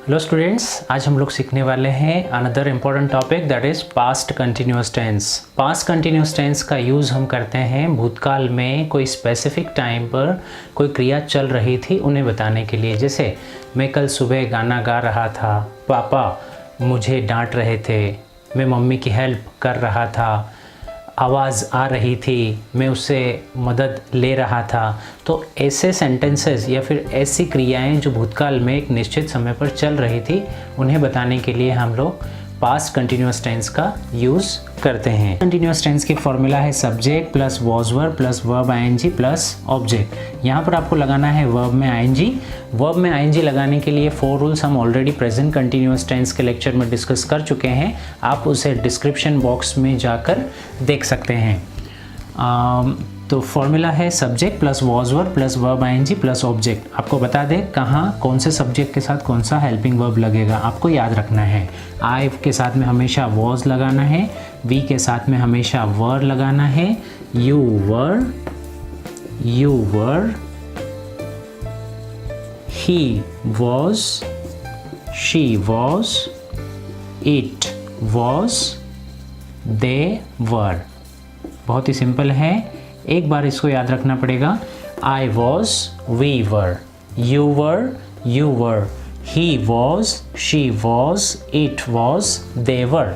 Hello students, आज हम लोग सीखने वाले हैं another important topic that is past continuous tense. Past continuous tense का यूज़ हम करते हैं भूतकाल में कोई स्पेसिफिक टाइम पर कोई क्रिया चल रही थी उन्हें बताने के लिए। जैसे मैं कल सुबह गाना गा रहा था, पापा मुझे डांट रहे थे, मैं मम्मी की हेल्प कर रहा था, आवाज़ आ रही थी, मैं उससे मदद ले रहा था। तो ऐसे सेंटेंसेस या फिर ऐसी क्रियाएं जो भूतकाल में एक निश्चित समय पर चल रही थी उन्हें बताने के लिए हम लोग पास्ट कंटिन्यूस टेंस का यूज़ करते हैं। कंटिन्यूस टेंस की फॉर्मूला है subject plus was verb plus verb ING plus object. यहाँ पर आपको लगाना है वर्ब में आईएनजी। वर्ब में आईएनजी लगाने के लिए 4 रूल्स हम ऑलरेडी प्रेजेंट कंटिन्यूस टेंस के लेक्चर में डिस्कस कर चुके हैं, आप उसे डिस्क्रिप्शन बॉक्स में जाकर देख सकते हैं। तो फॉर्मूला है subject plus was verb plus verb ING plus object. आपको बता दें कहाँ कौन से सब्जेक्ट के साथ कौन सा हेल्पिंग वर्ब लगेगा, आपको याद रखना है। आई के साथ में हमेशा वॉज लगाना है, वी के साथ में हमेशा वर लगाना है, you were, he was, she was, it was, they were. बहुत ही सिंपल है, एक बार इसको याद रखना पड़ेगा। I was, we were, you were, he was, she was, it was, they were.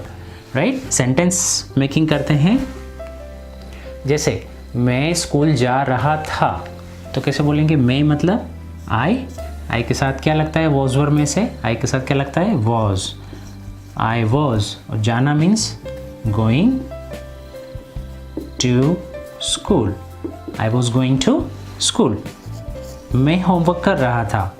Right, sentence making करते हैं। जैसे मैं स्कूल जा रहा था, तो कैसे बोलेंगे? मैं मतलब आई के साथ क्या लगता है वॉज वर में से? आई के साथ क्या लगता है? वॉज। आई वॉज, और जाना means going to school. I was going to school. मैं होमवर्क कर रहा था,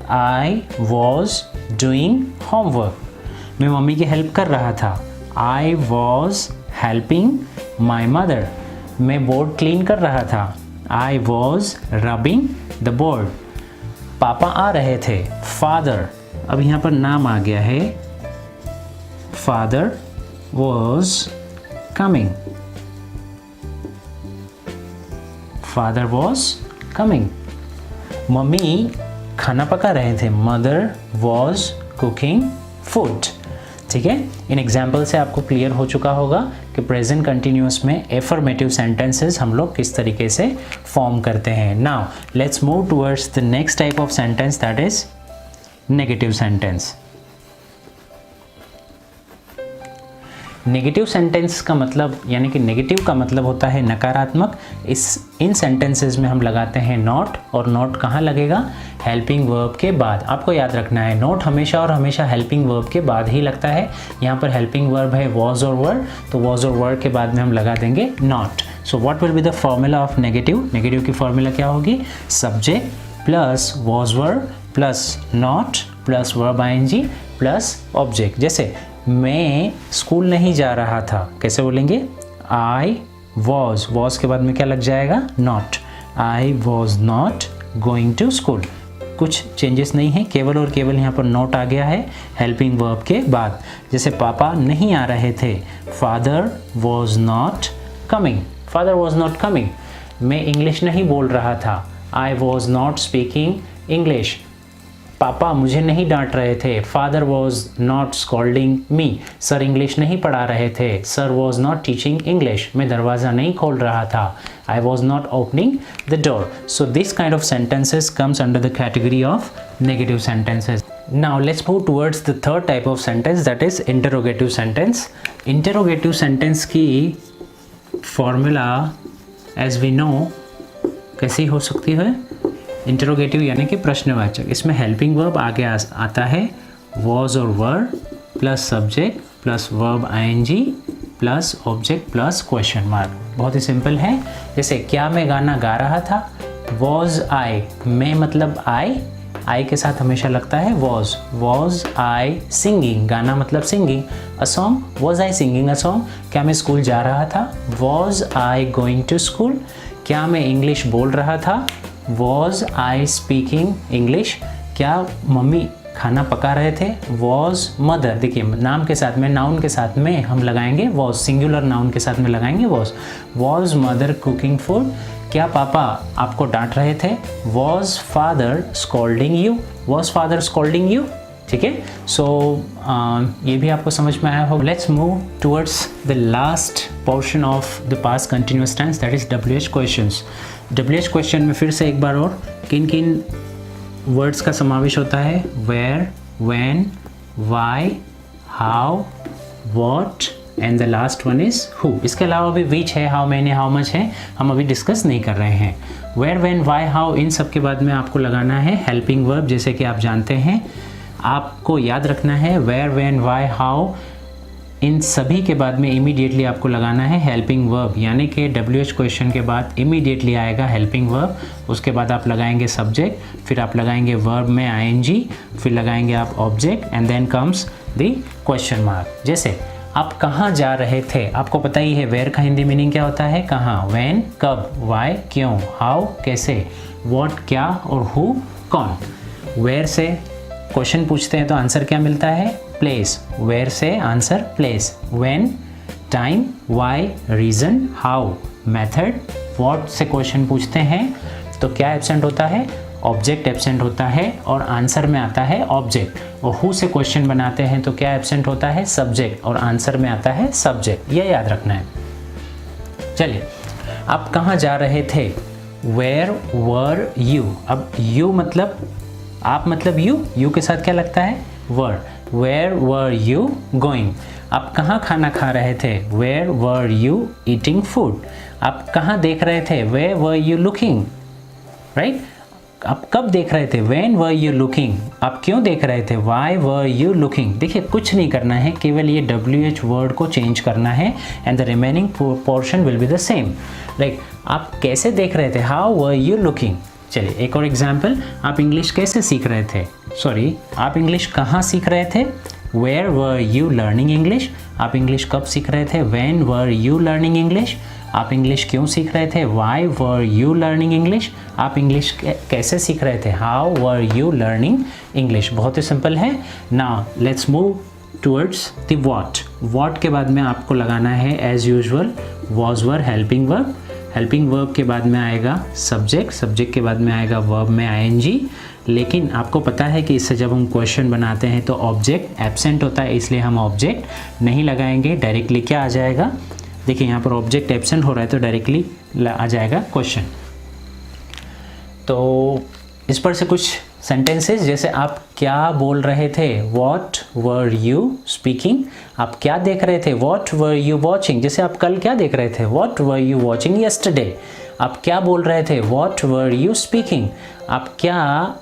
आई वॉज डूइंग होमवर्क। मैं मम्मी की हेल्प कर रहा था, I was helping my mother. मैं बोर्ड क्लीन कर रहा था, I was rubbing the board. पापा आ रहे थे, फादर, अब यहाँ पर नाम आ गया है, father was coming. Father was coming. Mummy खाना पका रहे थे, मदर वॉज कुकिंग फूड। ठीक है, इन एग्जाम्पल से आपको क्लियर हो चुका होगा कि प्रेजेंट कंटिन्यूअस में एफर्मेटिव सेंटेंसेस हम लोग किस तरीके से फॉर्म करते हैं। Now let's move towards the next type of sentence that is negative sentence. Negative sentence का मतलब यानी कि नेगेटिव का मतलब होता है नकारात्मक। इन सेंटेंसेस में हम लगाते हैं नॉट, और नॉट कहाँ लगेगा? हेल्पिंग वर्ब के बाद। आपको याद रखना है नॉट हमेशा और हमेशा हेल्पिंग वर्ब के बाद ही लगता है। यहाँ पर हेल्पिंग वर्ब है वॉज और वर, तो वॉज और वर के बाद में हम लगा देंगे not. So what will be the formula of negative? Negative की फॉर्मूला क्या होगी? Subject plus was verb plus not plus verb ING plus object. जैसे मैं स्कूल नहीं जा रहा था, कैसे बोलेंगे? आई वॉज के बाद में क्या लग जाएगा? Not. I was not going to school. कुछ चेंजेस नहीं है, केवल और केवल यहाँ पर नॉट आ गया है हेल्पिंग वर्ब के बाद। जैसे पापा नहीं आ रहे थे, father was not coming. Father was not coming. मैं इंग्लिश नहीं बोल रहा था, I was not speaking English. पापा मुझे नहीं डांट रहे थे, father was not scolding me. Sir English नहीं पढ़ा रहे थे, sir was not teaching English. मैं दरवाज़ा नहीं खोल रहा था, I was not opening the door. So this kind of sentences comes under the category of negative sentences. Now let's move towards the third type of sentence that is interrogative sentence. Interrogative sentence की formula as we know कैसी हो सकती है? Interrogative यानी कि प्रश्नवाचक। इसमें helping verb आगे आता है वॉज और were plus subject plus verb ING plus object plus question mark. बहुत ही सिंपल है। जैसे क्या मैं गाना गा रहा था? वॉज आई। मैं मतलब आई के साथ हमेशा लगता है वॉज आई सिंगिंग। गाना मतलब singing. A song, was I singing a song. क्या मैं स्कूल जा रहा था? Was I going to school. क्या मैं इंग्लिश बोल रहा था? Was I speaking English. क्या मम्मी खाना पका रहे थे? Was mother. देखिए नाम के साथ में, नाउन के साथ में हम लगाएंगे वॉज, सिंगुलर नाउन के साथ में लगाएंगे वॉज मदर कुकिंग फूड। क्या पापा आपको डांट रहे थे? Was father scolding you. Was father scolding you. ठीक है। सो ये भी आपको समझ में आया होगा। Let's move towards the last portion of the past continuous tense, that is WH questions. WH question में फिर से एक बार और किन किन वर्ड्स का समावेश होता है? Where, when, why, how, what and the last one is who. इसके अलावा भी विच है, हाउ मैनी, हाउ मच है, हम अभी डिस्कस नहीं कर रहे हैं। वेयर, व्हेन, व्हाई, हाउ, इन सब के बाद में आपको लगाना है हेल्पिंग वर्ब। जैसे कि आप जानते हैं, आपको याद रखना है वेयर, व्हेन, व्हाई, हाउ, इन सभी के बाद में इमीडिएटली आपको लगाना है हेल्पिंग वर्ब, यानी कि WH क्वेश्चन के बाद इमीडिएटली आएगा हेल्पिंग वर्ब। उसके बाद आप लगाएंगे सब्जेक्ट, फिर आप लगाएंगे वर्ब में ING, फिर लगाएंगे आप object and then comes the question mark. जैसे आप कहाँ जा रहे थे, आपको पता ही है वेयर का हिंदी मीनिंग क्या होता है, कहाँ, व्हेन कब, व्हाई क्यों, हाउ कैसे, व्हाट क्या और हु कौन। वेयर से क्वेश्चन पूछते हैं तो आंसर क्या मिलता है, प्लेस। वेयर से answer place. When time, why reason, how method, what से क्वेश्चन पूछते हैं तो क्या एब्सेंट होता है, ऑब्जेक्ट एब्सेंट होता है और आंसर में आता है ऑब्जेक्ट। और हु से क्वेश्चन बनाते हैं तो क्या एब्सेंट होता है, सब्जेक्ट और आंसर में आता है सब्जेक्ट। ये याद रखना है। चलिए, आप कहाँ जा रहे थे, वेयर वर यू। अब यू मतलब आप, मतलब यू के साथ क्या लगता है, were. Where were you going. आप कहाँ खाना खा रहे थे, where were you eating food. आप कहाँ देख रहे थे, where were you looking, right. आप कब देख रहे थे, व्हेन वर यू लुकिंग। आप क्यों देख रहे थे, व्हाई वर यू लुकिंग। देखिए कुछ नहीं करना है, केवल ये WH वर्ड को चेंज करना है and the remaining portion will be the same. Like आप कैसे देख रहे थे, हाउ वर यू लुकिंग। चलिए एक और एग्जाम्पल, आप इंग्लिश कैसे सीख रहे थे, आप इंग्लिश कहाँ सीख रहे थे, where were you learning English. आप इंग्लिश कब सीख रहे थे, when were you learning English. आप इंग्लिश क्यों सीख रहे थे, why were you learning English. आप इंग्लिश कैसे सीख रहे थे, how were you learning English. बहुत ही सिंपल है। Now let's move towards the what. What के बाद में आपको लगाना है as usual was were helping verb. Helping verb के बाद में आएगा सब्जेक्ट, सब्जेक्ट के बाद में आएगा वर्ब में ING। लेकिन आपको पता है कि इससे जब हम क्वेश्चन बनाते हैं तो ऑब्जेक्ट एब्सेंट होता है, इसलिए हम ऑब्जेक्ट नहीं लगाएंगे। डायरेक्टली क्या आ जाएगा, देखिए यहाँ पर ऑब्जेक्ट एब्सेंट हो रहा है तो डायरेक्टली आ जाएगा क्वेश्चन। तो इस पर से कुछ सेंटेंसेस, जैसे आप क्या बोल रहे थे, व्हाट वर यू स्पीकिंग। आप क्या देख रहे थे, व्हाट वर यू वॉचिंग। जैसे आप कल क्या देख रहे थे, what were you watching yesterday. आप क्या बोल रहे थे, व्हाट वर यू स्पीकिंग। आप क्या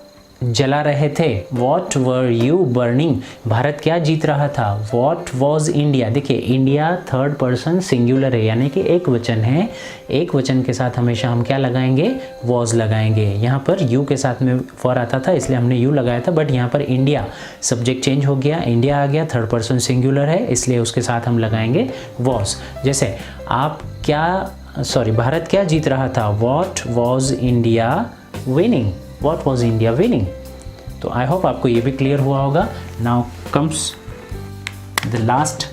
जला रहे थे, what were you burning. Bharat क्या जीत रहा था, व्हाट वॉज इंडिया। देखिए इंडिया थर्ड पर्सन सिंगुलर है, यानी कि एक वचन है। एक वचन के साथ हमेशा हम क्या लगाएंगे, वॉज लगाएंगे। यहाँ पर यू के साथ में फॉर आता था इसलिए हमने यू लगाया था, बट यहाँ पर इंडिया सब्जेक्ट चेंज हो गया, इंडिया आ गया, थर्ड पर्सन सिंगुलर है इसलिए उसके साथ हम लगाएंगे वॉज। जैसे आप भारत क्या जीत रहा था, what was India winning. What was India winning? तो आई होप आपको ये भी क्लियर हुआ होगा। Now comes the last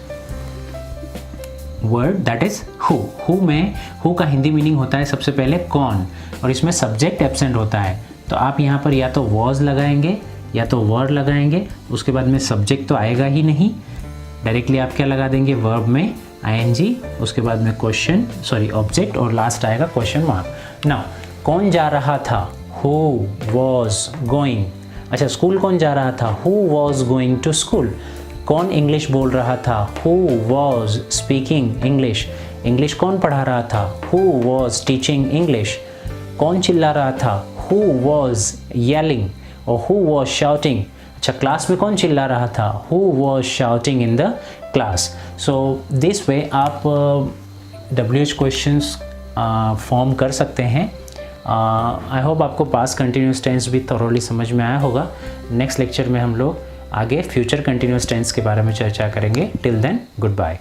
word that is who. Who में हु का हिंदी मीनिंग होता है सबसे पहले कौन, और इसमें सब्जेक्ट एब्सेंट होता है। तो आप यहाँ पर या तो वॉज लगाएंगे या तो वर लगाएंगे, उसके बाद में सब्जेक्ट तो आएगा ही नहीं, डायरेक्टली आप क्या लगा देंगे, वर्ब में ING, उसके बाद में ऑब्जेक्ट और लास्ट आएगा क्वेश्चन मार्क। नाउ कौन जा रहा था, Who was going। अच्छा स्कूल कौन जा रहा था, Who was going to school। कौन इंग्लिश बोल रहा था, Who was speaking English। English कौन पढ़ा रहा था, Who was teaching English। कौन चिल्ला रहा था, Who was yelling और Who was shouting। अच्छा क्लास में कौन चिल्ला रहा था, Who was shouting in the class। So this way आप WH क्वेश्चंस फॉर्म कर सकते हैं। आई होप आपको पास्ट कंटिन्यूस टेंस भी थॉरोली समझ में आया होगा। नेक्स्ट लेक्चर में हम लोग आगे फ्यूचर कंटिन्यूस टेंस के बारे में चर्चा करेंगे। Till then good bye.